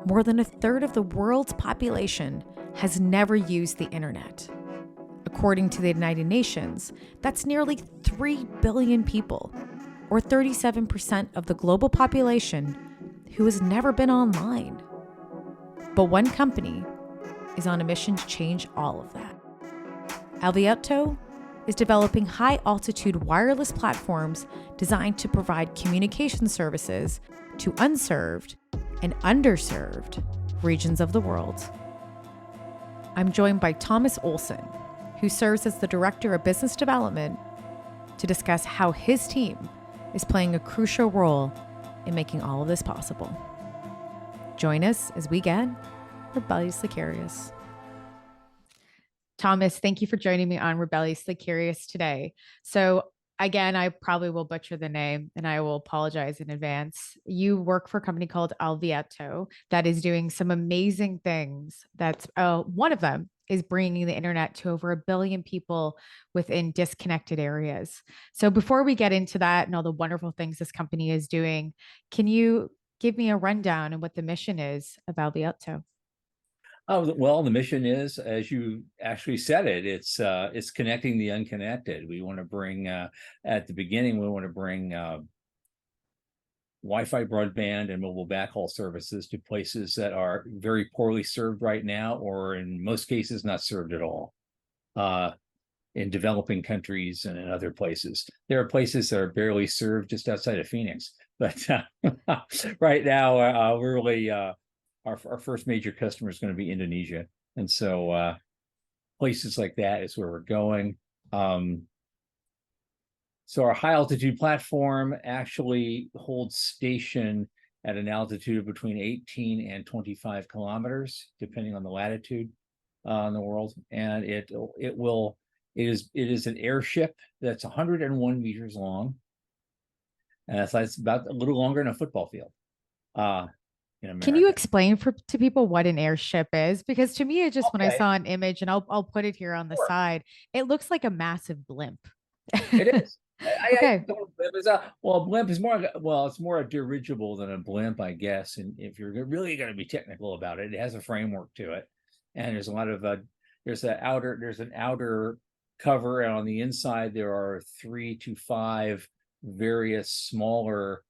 More than a third of the world's population has never used the internet. According to the United Nations, that's nearly 3 billion people, or 37% of the global population who has never been online. But one company is on a mission to change all of that. Avealto is developing high-altitude wireless platforms designed to provide communication services to unserved and underserved regions of the world. I'm joined by Thomas Olson, who serves as the Director of Business Development, to discuss how his team is playing a crucial role in making all of this possible. Join us as we get rebelliously curious. Thomas, thank you for joining me on Rebelliously Curious today. So again, I probably will butcher the name and I will apologize in advance. You work for a company called Avealto that is doing some amazing things. That's one of them is bringing the internet to over 1 billion people within disconnected areas. So before we get into that and all the wonderful things this company is doing, can you give me a rundown on what the mission is of Avealto? Oh, well, the mission is, as you actually said it, it's connecting the unconnected. We want to bring, at the beginning, we want to bring Wi-Fi broadband and mobile backhaul services to places that are very poorly served right now, or in most cases, not served at all, in developing countries and in other places. There are places that are barely served just outside of Phoenix, but right now, we're really... Our first major customer is going to be Indonesia. And so places like that is where we're going. So our high altitude platform actually holds station at an altitude of between 18 and 25 kilometers, depending on the latitude in the world. And it is an airship that's 101 meters long. And so it's about a little longer than a football field. Can you explain to people what an airship is? Because to me, it just, when I saw an image, and I'll put it here on the side, it looks like a massive blimp. It is. Okay. Blimp is more, it's more a dirigible than a blimp, I guess. And if you're really going to be technical about it, it has a framework to it. And there's a lot of, there's an outer cover. And on the inside, there are 3 to 5 various smaller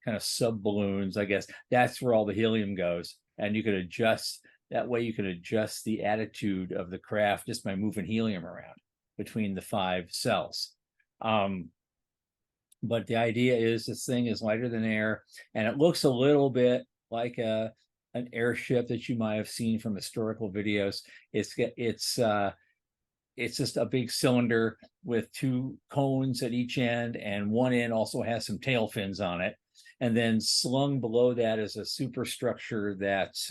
kind of sub balloons, I guess. That's where all the helium goes, and you can adjust that way. You can adjust the attitude of the craft just by moving helium around between the 5 cells. But the idea is this thing is lighter than air, and it looks a little bit like an airship that you might have seen from historical videos. It's just a big cylinder with 2 cones at each end, and one end also has some tail fins on it. And then slung below that is a superstructure that's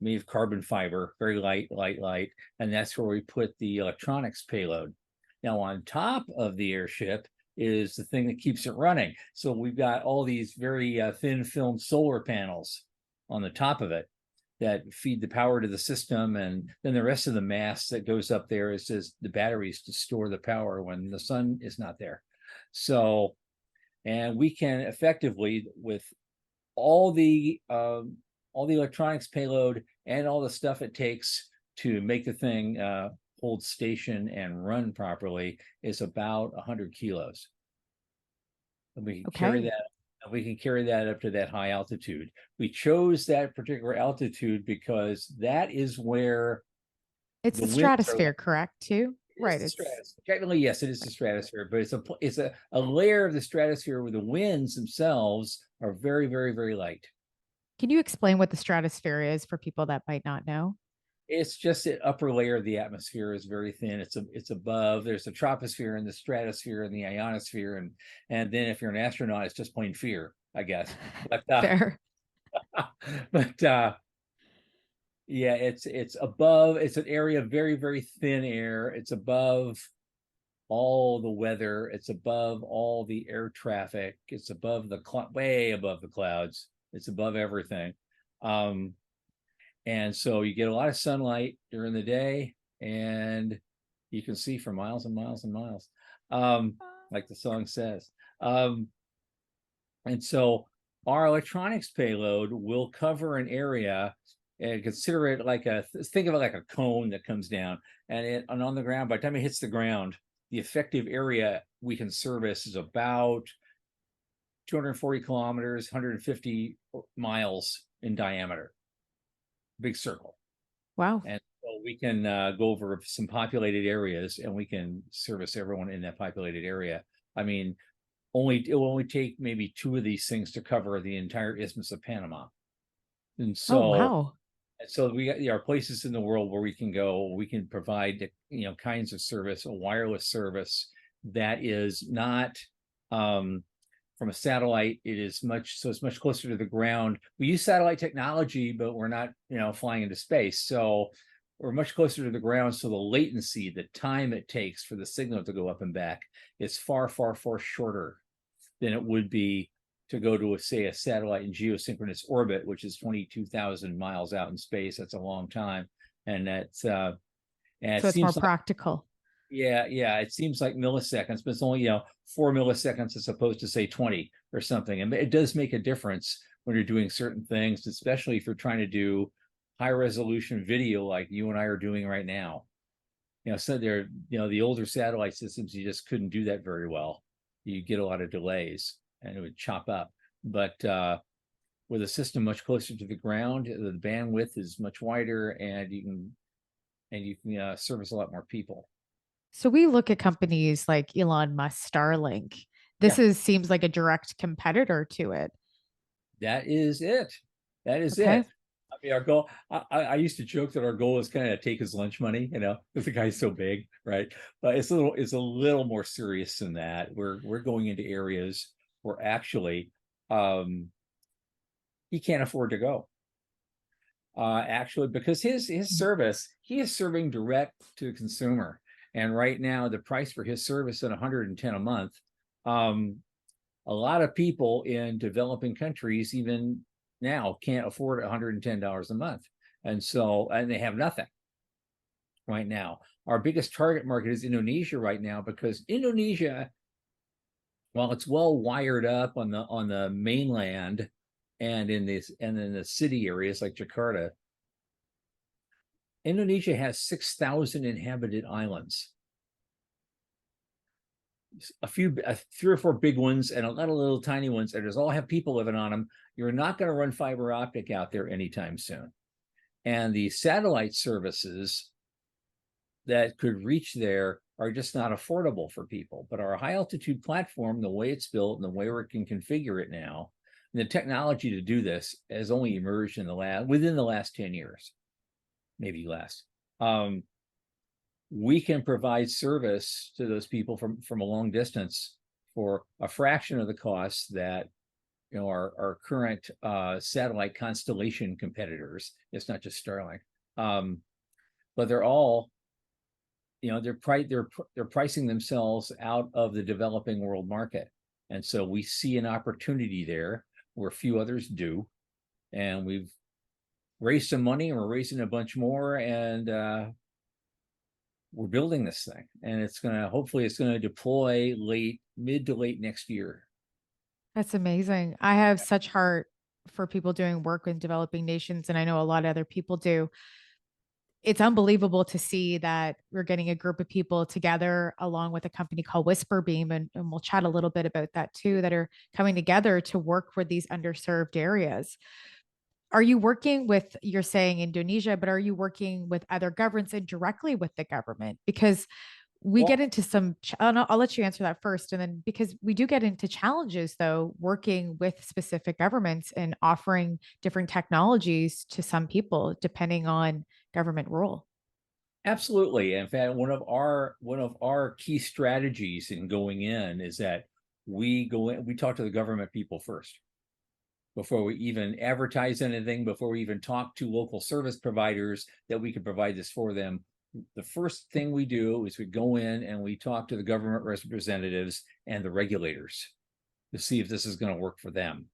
made of carbon fiber, very light. And that's where we put the electronics payload. Now, on top of the airship is the thing that keeps it running. So we've got all these very thin film solar panels on the top of it that feed the power to the system. And then the rest of the mass that goes up there is just the batteries to store the power when the sun is not there. So, and we can effectively, with all the electronics payload and all the stuff it takes to make the thing hold station and run properly, is about 100 kilos. And we can carry that. We can carry that up to that high altitude. We chose that particular altitude because that is where it's the stratosphere, correct? Too. Right. It's technically, yes, it is the stratosphere, but it's a layer of the stratosphere where the winds themselves are very, very, very light. Can you explain what the stratosphere is for people that might not know? It's just the upper layer of the atmosphere is very thin. It's above. There's the troposphere and the stratosphere and the ionosphere, and then if you're an astronaut, it's just plain fear, I guess. But fair. But yeah, it's above. It's an area of very, very thin air. It's above all the weather. It's above all the air traffic. It's above the way above the clouds. It's above everything. And so you get a lot of sunlight during the day, and you can see for miles and miles and miles, like the song says. And so our electronics payload will cover an area, and consider it like think of it like a cone that comes down, and on the ground, by the time it hits the ground, the effective area we can service is about 240 kilometers, 150 miles in diameter. Big circle. Wow. And so we can go over some populated areas, and we can service everyone in that populated area. I mean, it will only take maybe 2 of these things to cover the entire Isthmus of Panama. And Oh, so, wow. we got, there are places in the world where we can go. We can provide, kinds of service, a wireless service that is not from a satellite. It's much closer to the ground. We use satellite technology, but we're not, flying into space. So we're much closer to the ground. So the latency, the time it takes for the signal to go up and back is far, far, far shorter than it would be to go to, say, a satellite in geosynchronous orbit, which is 22,000 miles out in space. That's a long time. And that's, and So it's more practical. Yeah, it seems like milliseconds, but it's only, 4 milliseconds as opposed to, say, 20 or something. And it does make a difference when you're doing certain things, especially if you're trying to do high resolution video like you and I are doing right now. So there, the older satellite systems, you just couldn't do that very well. You get a lot of delays and it would chop up. But with a system much closer to the ground, the bandwidth is much wider, and you can service a lot more people. So we look at companies like Elon Musk, Starlink. This seems like a direct competitor to it. That is it. Okay. I mean, our goal, I used to joke that our goal is kind of take his lunch money, if the guy's so big, right? But it's a little more serious than that. We're going into areas where actually he can't afford to go. Actually, because his service, he is serving direct to the consumer. And right now, the price for his service at 110 a month, a lot of people in developing countries, even now, can't afford $110 a month. And they have nothing right now. Our biggest target market is Indonesia right now, because Indonesia, while it's well wired up on the mainland and in the city areas like Jakarta, Indonesia has 6,000 inhabited islands. A few, 3 or 4 big ones, and a lot of little tiny ones, and all have people living on them. You're not going to run fiber optic out there anytime soon. And the satellite services that could reach there are just not affordable for people. But our high altitude platform, the way it's built and the way we can configure it now, and the technology to do this has only emerged within the last 10 years, maybe less. We can provide service to those people from a long distance for a fraction of the cost that our current satellite constellation competitors. It's not just Starlink, but they're all, they're pricing themselves out of the developing world market, and so we see an opportunity there where few others do, and we've raised some money, and we're raising a bunch more, and we're building this thing, and hopefully it's going to deploy mid to late next year. That's amazing. I have such heart for people doing work in developing nations, and I know a lot of other people do. It's unbelievable to see that we're getting a group of people together along with a company called Whisperbeam, and we'll chat a little bit about that too, that are coming together to work for these underserved areas. Are you working with, you're saying Indonesia, but are you working with other governments and directly with the government? Because we get into some, I'll let you answer that first. And then, because we do get into challenges though, working with specific governments and offering different technologies to some people, depending on government role. Absolutely. In fact, one of our key strategies in going in is that we talk to the government people first before we even advertise anything, before we even talk to local service providers that we can provide this for them. the first thing we do is we go in and we talk to the government representatives and the regulators to see if this is going to work for them.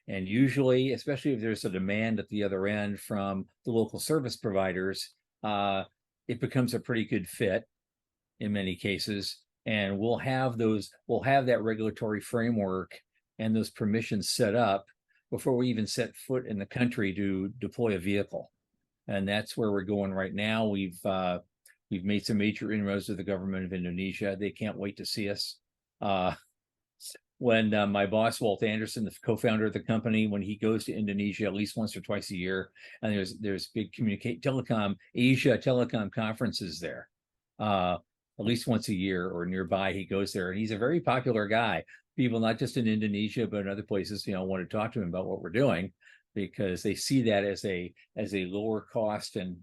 And usually, especially if there's a demand at the other end from the local service providers, it becomes a pretty good fit in many cases. And we'll have that regulatory framework and those permissions set up before we even set foot in the country to deploy a vehicle. And that's where we're going right now. We've made some major inroads with the government of Indonesia. They can't wait to see us. When my boss, Walt Anderson, the co-founder of the company, when he goes to Indonesia at least once or twice a year, and there's big Asia telecom conferences there, at least once a year or nearby, he goes there, and he's a very popular guy. People, not just in Indonesia, but in other places, want to talk to him about what we're doing, because they see that as a lower cost and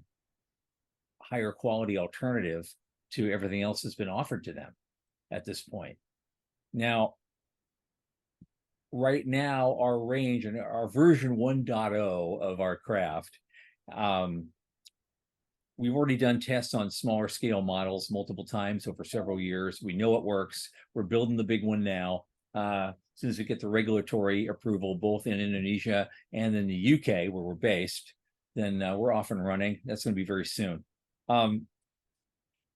higher quality alternative to everything else that's been offered to them at this point. Now, right now, our range and our version 1.0 of our craft, we've already done tests on smaller scale models multiple times over several years. We know it works. We're building the big one now. As soon as we get the regulatory approval, both in Indonesia and in the UK, where we're based, then we're off and running. That's going to be very soon. But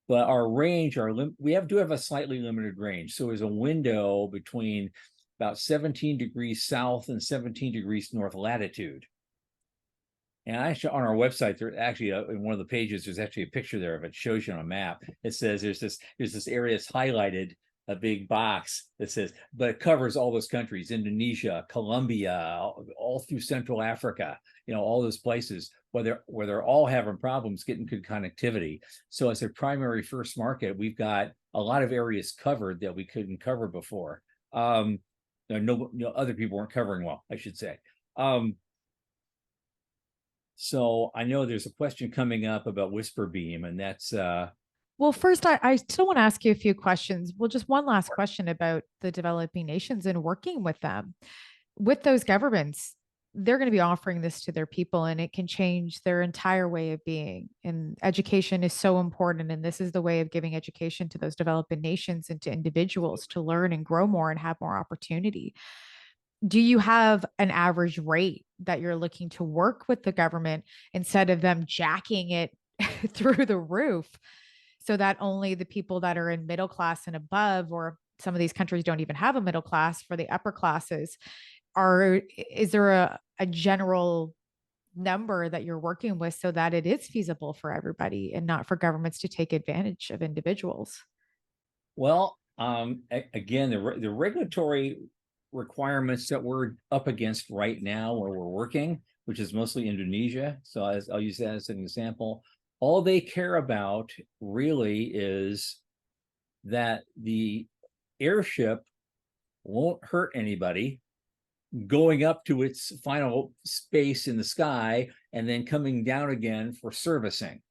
our range, we do have a slightly limited range. So there's a window between about 17 degrees south and 17 degrees north latitude. And actually, on our website, there actually in one of the pages, there's actually a picture there of it. It shows you on a map. It says there's this area that's highlighted, a big box that says, but it covers all those countries: Indonesia, Colombia, all through Central Africa. All those places where they're all having problems getting good connectivity. So as a primary first market, we've got a lot of areas covered that we couldn't cover before. Other people weren't covering well, I should say. So I know there's a question coming up about Whisper Beam, and that's well, first, I still want to ask you a few questions. Well, just one last question about the developing nations and working with them. With those governments, they're going to be offering this to their people, and it can change their entire way of being. And education is so important. And this is the way of giving education to those developing nations and to individuals to learn and grow more and have more opportunity. Do you have an average rate that you're looking to work with the government instead of them jacking it through the roof, so that only the people that are in middle class and above, or some of these countries don't even have a middle class, for the upper classes, is there a general number that you're working with so that it is feasible for everybody and not for governments to take advantage of individuals? Well, again, the regulatory requirements that we're up against right now where we're working, which is mostly Indonesia. So I'll use that as an example. All they care about really is that the airship won't hurt anybody going up to its final space in the sky and then coming down again for servicing.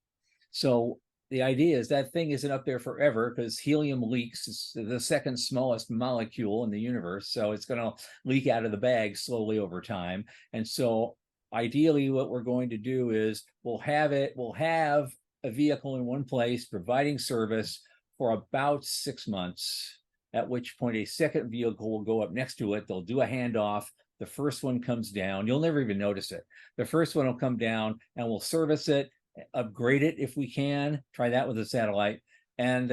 So the idea is that thing isn't up there forever, because helium leaks. It's the second smallest molecule in the universe. So it's going to leak out of the bag slowly over time. And so ideally, what we're going to do is we'll have a vehicle in one place providing service for about 6 months, at which point a second vehicle will go up next to it. They'll do a handoff. The first one comes down. You'll never even notice it. The first one will come down and we'll service it, upgrade it if we can. Try that with a satellite, and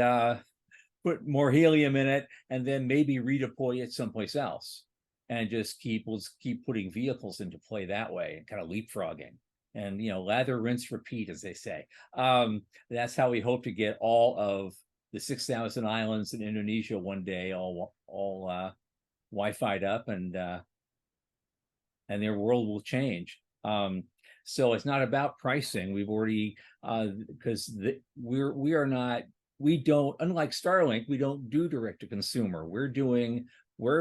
put more helium in it, and then maybe redeploy it someplace else, and just keep putting vehicles into play that way, and kind of leapfrogging. And lather, rinse, repeat, as they say. That's how we hope to get all of the 6,000 islands in Indonesia one day all Wi-Fi'd up, and their world will change. So it's not about pricing. We've already, because we don't, unlike Starlink, we don't do direct to consumer. We're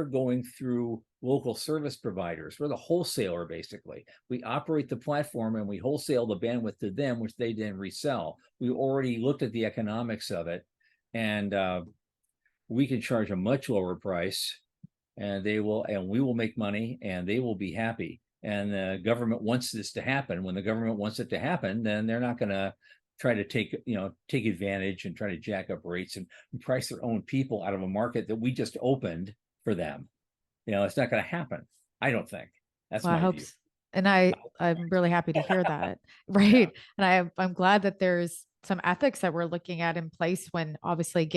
going through local service providers. We're the wholesaler, basically. We operate the platform and we wholesale the bandwidth to them, which they then resell. We already looked at the economics of it, and we can charge a much lower price, and we will make money, and they will be happy. And the government wants this to happen. When the government wants it to happen, then they're not going to try to take advantage and try to jack up rates and price their own people out of a market that we just opened for them. It's not going to happen. I don't think. That's Well, I my hope, view. and I'm really happy to hear that. Yeah. Right. And I'm glad that there's some ethics that we're looking at in place when obviously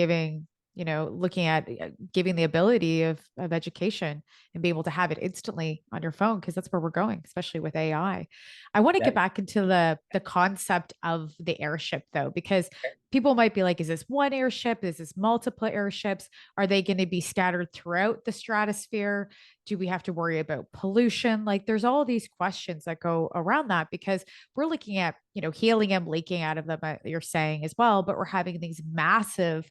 looking at giving the ability of education and be able to have it instantly on your phone, because that's where we're going, especially with AI. I want to get That back into the concept of the airship though, because people might be like, is this one airship? Is this multiple airships? Are they going to be scattered throughout the stratosphere? Do we have to worry about pollution? Like there's all these questions that go around that, because we're looking at, helium leaking out of them, you're saying as well, but we're having these massive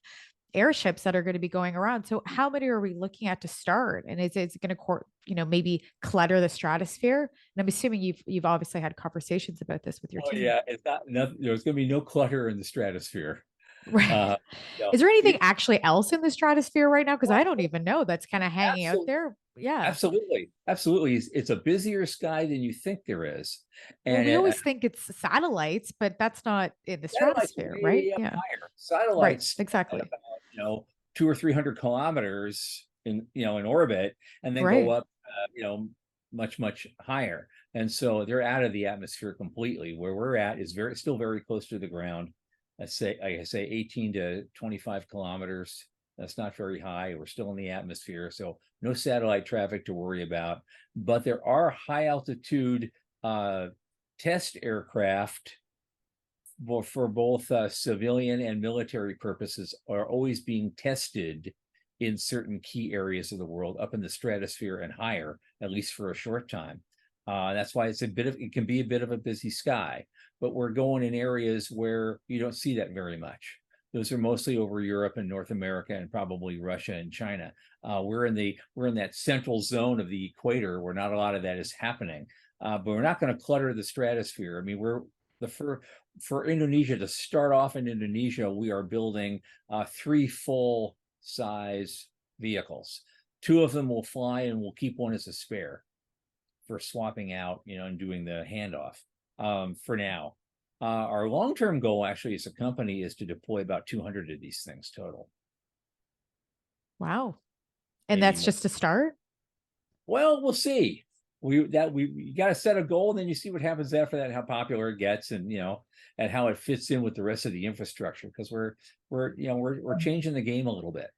airships that are going to be going around. So how many are we looking at to start? And is it going to, maybe clutter the stratosphere? And I'm assuming you've obviously had conversations about this with your Oh team. yeah, it's not. There's going to be no clutter in the stratosphere. Right. Uh, you know, Is there anything it, actually else in the stratosphere right now? Because I well, don't even know, that's kind of hanging out absolutely, there. Yeah. absolutely. It's a busier sky than you think there is, Well, and we always think it's satellites, but that's not in the satellites stratosphere, right? way up Yeah. higher. Right. Satellites at Exactly. about 200 or 300 kilometers in orbit, and then go Right. up much higher. And so they're out of the atmosphere completely. Where we're at is still very close to the ground. I say 18 to 25 kilometers. That's not very high. We're still in the atmosphere, so no satellite traffic to worry about. But there are high altitude test aircraft for both civilian and military purposes are always being tested in certain key areas of the world, up in the stratosphere and higher, at least for a short time. That's why it can be a bit of a busy sky, but we're going in areas where you don't see that very much. Those are mostly over Europe and North America and probably Russia and China. We're in that central zone of the equator where not a lot of that is happening. But we're not going to clutter the stratosphere. I mean, for Indonesia to start off in Indonesia, we are building 3 full size vehicles. 2 of them will fly, and we'll keep one as a spare for swapping out, and doing the handoff for now. Our long-term goal, actually, as a company, is to deploy about 200 of these things total. Wow. And Maybe that's more. just a start. Well, we'll see. We got to set a goal, and then you see what happens after that, how popular it gets, and and how it fits in with the rest of the infrastructure, because we're changing the game a little bit.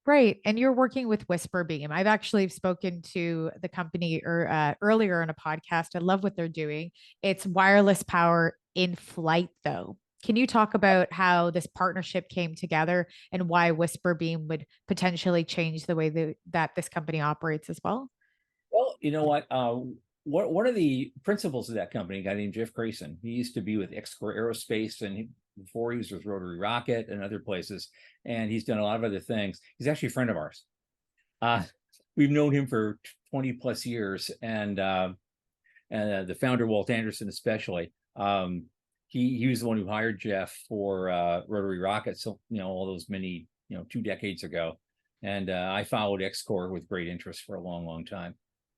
Right. And you're working with Whisper Beam. I've actually spoken to the company earlier in a podcast. I love what they're doing. It's wireless power in flight, though. Can you talk about how this partnership came together and why Whisper Beam would potentially change the way that this company operates as well? Well, you know what? One of the principals of that company, a guy named Jeff Grayson, he used to be with X-Core Aerospace, and before he was with Rotary Rocket and other places, and he's done a lot of other things. He's actually a friend of ours. We've known him for 20 plus years, and the founder, Walt Anderson, especially. He was the one who hired Jeff for Rotary Rocket, so all those many 2 decades ago, and I followed X-Core with great interest for a long time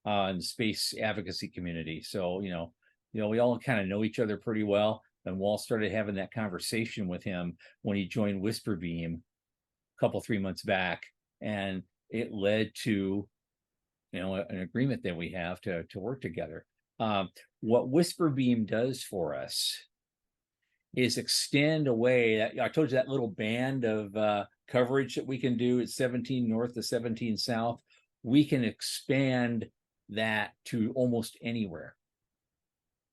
in the space advocacy community. So we all kind of know each other pretty well. And Walt started having that conversation with him when he joined Whisper Beam a couple 3 months back, and it led to an agreement that we have to work together. What Whisper Beam does for us is extend away that I told you, that little band of coverage that we can do at 17 north to 17 south. We can expand that to almost anywhere,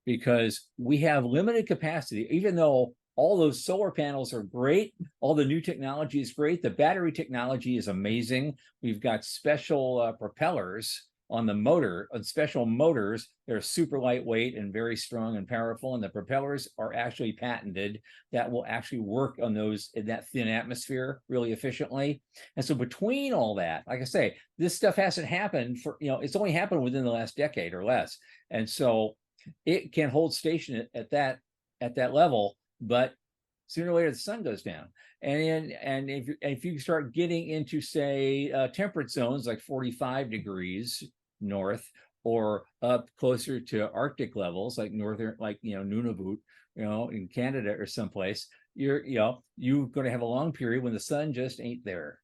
because we have limited capacity. Even though all those solar panels are great, all the new technology is great, the battery technology is amazing. We've got special propellers on the motor, on special motors. They're super lightweight and very strong and powerful, and the propellers are actually patented that will actually work on those in that thin atmosphere really efficiently. And so between all that, like I say, this stuff hasn't happened for it's only happened within the last decade or less, and so it can hold station at that level. But sooner or later the sun goes down, and if you start getting into, say, temperate zones like 45 degrees north, or up closer to Arctic levels, like northern, like, Nunavut, in Canada or someplace, you're going to have a long period when the sun just ain't there.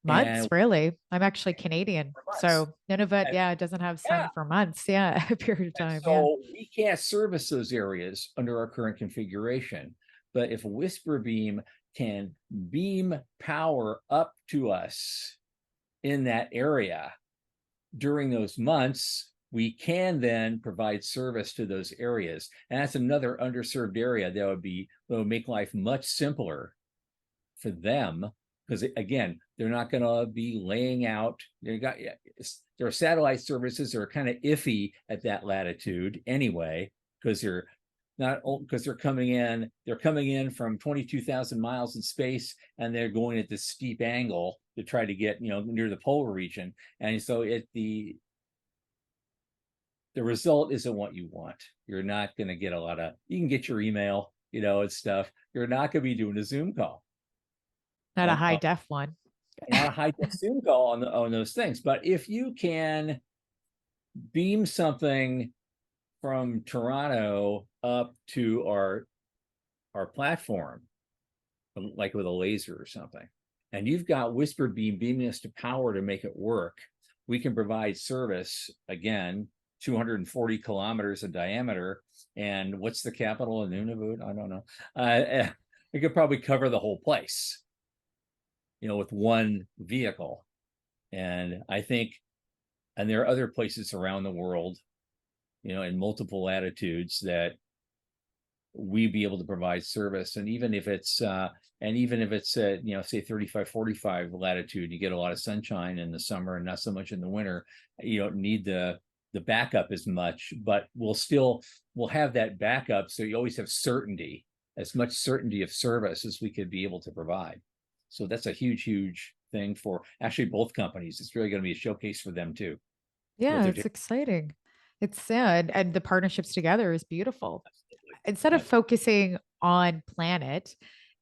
Months, And really. I'm actually Canadian. for months. So Nunavut, And, yeah, it doesn't have sun yeah. for months. Yeah, a period of And time. Yeah. so we can't service those areas under our current configuration. But if a whisper beam can beam power up to us in that area during those months, we can then provide service to those areas. And that's another underserved area that would make life much simpler for them, because again, they're not going to be laying out. There are satellite services that are kind of iffy at that latitude anyway, because they're coming in from 22,000 miles in space, and they're going at this steep angle to try to get near the polar region, and so the result isn't what you want. You're not going to get a lot of. You can get your email, and stuff. You're not going to be doing a Zoom call. Not a high def one. Not a high tech Zoom call on those things. But if you can beam something from Toronto up to our platform, like with a laser or something, and you've got whisper beam beaming us to power to make it work, we can provide service again, 240 kilometers in diameter. And what's the capital of Nunavut? I don't know. We could probably cover the whole place, with one vehicle. And I think, and there are other places around the world, in multiple latitudes that we be able to provide service. And even if it's say 35, 45 latitude, you get a lot of sunshine in the summer and not so much in the winter. You don't need the backup as much, but we'll have that backup. So you always have certainty, as much certainty of service as we could be able to provide. So that's a huge, huge thing for actually both companies. It's really going to be a showcase for them too. What Yeah, they're it's doing. exciting. It's sad. And the partnerships together is beautiful. Instead of Yeah. focusing on planet,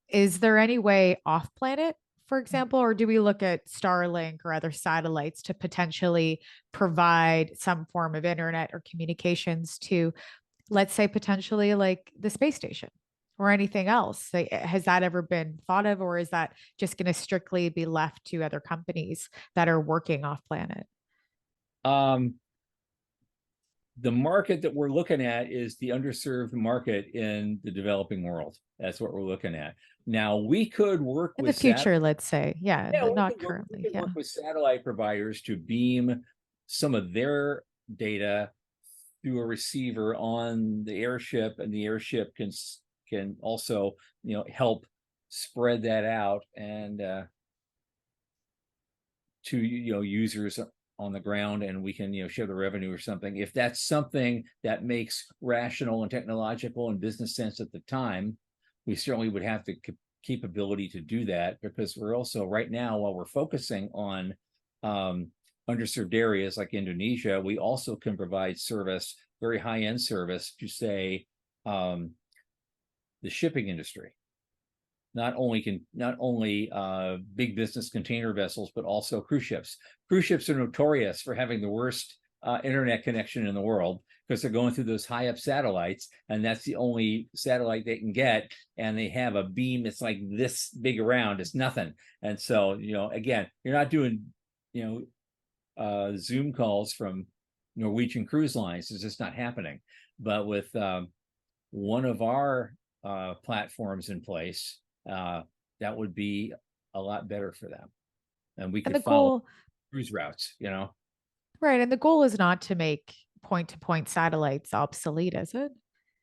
is there any way off planet, for example, or do we look at Starlink or other satellites to potentially provide some form of internet or communications to, let's say, potentially like the space station or anything else? Like, has that ever been thought of, or is that just going to strictly be left to other companies that are working off planet? Um, the market that we're looking at is the underserved market in the developing world. That's what we're looking at. Now, we could work In the with future, let's say. Yeah, yeah, not we currently. could Yeah. work with satellite providers to beam some of their data through a receiver on the airship, and the airship can also help spread that out and to users on the ground, and we can share the revenue or something. If that's something that makes rational and technological and business sense at the time, we certainly would have the capability to do that, because we're also right now, while we're focusing on underserved areas like Indonesia, we also can provide service, very high-end service, to say the shipping industry. Not only big business container vessels, but also cruise ships. Cruise ships are notorious for having the worst internet connection in the world, because they're going through those high up satellites, and that's the only satellite they can get. And they have a beam that's like this big around. It's nothing. And so, again, you're not doing, Zoom calls from Norwegian Cruise Lines. It's just not happening. But with one of our platforms in place, that would be a lot better for them, and we And could the follow goal, cruise routes. right. And the goal is not to make point to point satellites obsolete, is it?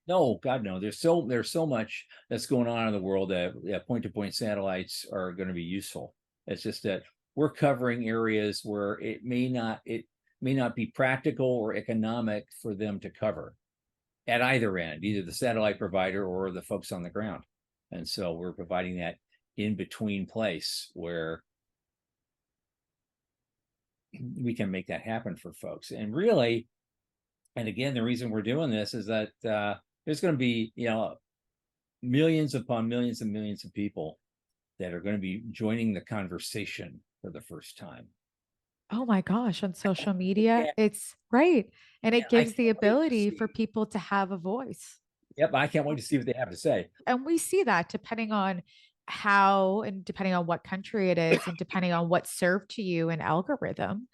No, God, no. There's so much that's going on in the world that point to point satellites are going to be useful. It's just that we're covering areas where it may not be practical or economic for them to cover at either end, either the satellite provider or the folks on the ground. And so we're providing that in between place where we can make that happen for folks. And really, and again, the reason we're doing this is that there's going to be, millions upon millions and millions of people that are going to be joining the conversation for the first time. Oh my gosh, on social Yeah, media, it's right. And man, it I gives the can't wait to ability for see. people to have a voice. Yep, I can't wait to see what they have to say. And we see that depending on how and depending on what country it is and depending on what's served to you in algorithm,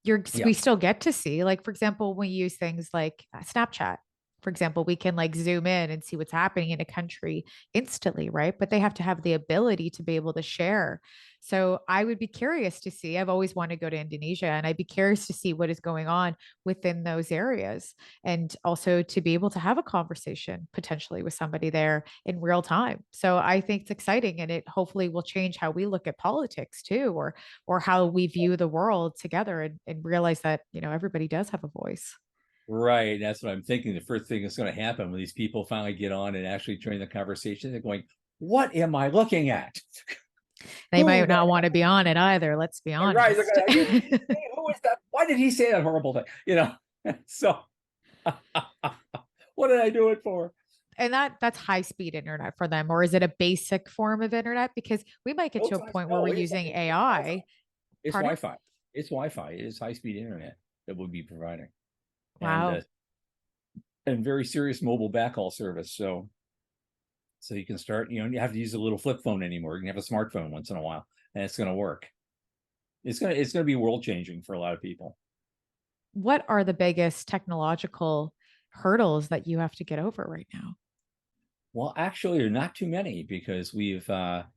Yeah. we still get to see, like, for example, we use things like Snapchat. For example, we can like zoom in and see what's happening in a country instantly, right? But they have to have the ability to be able to share. So I would be curious to see. I've always wanted to go to Indonesia, and I'd be curious to see what is going on within those areas, and also to be able to have a conversation potentially with somebody there in real time. So I think it's exciting, and it hopefully will change how we look at politics too, or how we view the world together, and realize that, everybody does have a voice. Right. That's what I'm thinking. The first thing that's going to happen when these people finally get on and actually join the conversation, they're going, "What am I looking at? They Who might the not want to be on it either. Let's be right? They're honest. going, "Are you kidding me? Who is that? Why did he say that horrible thing?" So what did I do it for? And that's high speed internet for them, or is it a basic form of internet? Because we might get to a point where No, we're using it's Wi-Fi. AI. It's Pardon? Wi-Fi. It's Wi-Fi. It is high-speed internet that we'll be providing, and Wow. very serious mobile backhaul service. So you can start. You have to use a little flip phone anymore. You can have a smartphone once in a while, and it's going to work. It's going to be world changing for a lot of people. What are the biggest technological hurdles that you have to get over right now? Well, actually, there are not too many because we've got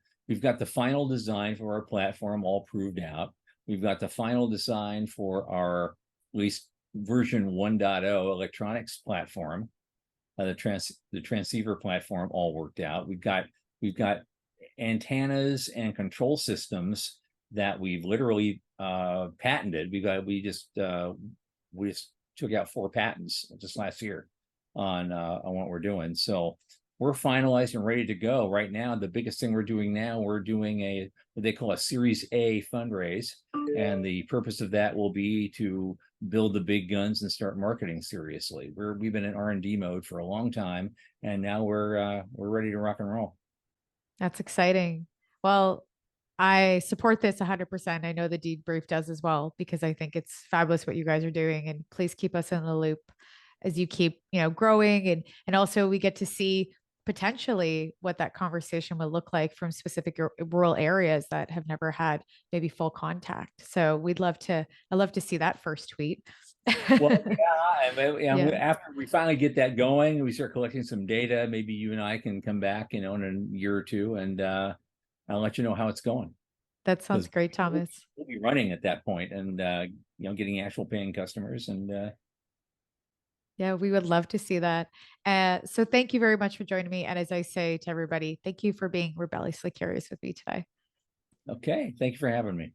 the final design for our platform all proved out. We've got the final design for our at least version 1.0 electronics platform, the transceiver platform all worked out. We've got antennas and control systems that we've literally patented. We just took out 4 patents just last year on what we're doing. So we're finalized and ready to go right now. The biggest thing we're doing now, we're doing what they call a Series A fundraise, and the purpose of that will be to build the big guns and start marketing seriously. We've been in R&D mode for a long time, and now we're ready to rock and roll. That's exciting. Well, I support this 100%. I know the debrief does as well, because I think it's fabulous what you guys are doing. And please keep us in the loop as you keep, growing. And also we get to see potentially what that conversation will look like from specific rural areas that have never had maybe full contact. So I'd love to see that first tweet. Well, yeah, Yeah, after we finally get that going, we start collecting some data. Maybe you and I can come back, in a year or two, and I'll let you know how it's going. that sounds Because great, we'll, Thomas. we'll be running at that point, and getting actual paying customers, and Yeah, we would love to see that. So thank you very much for joining me. And as I say to everybody, thank you for being rebelliously curious with me today. okay, thank you for having me.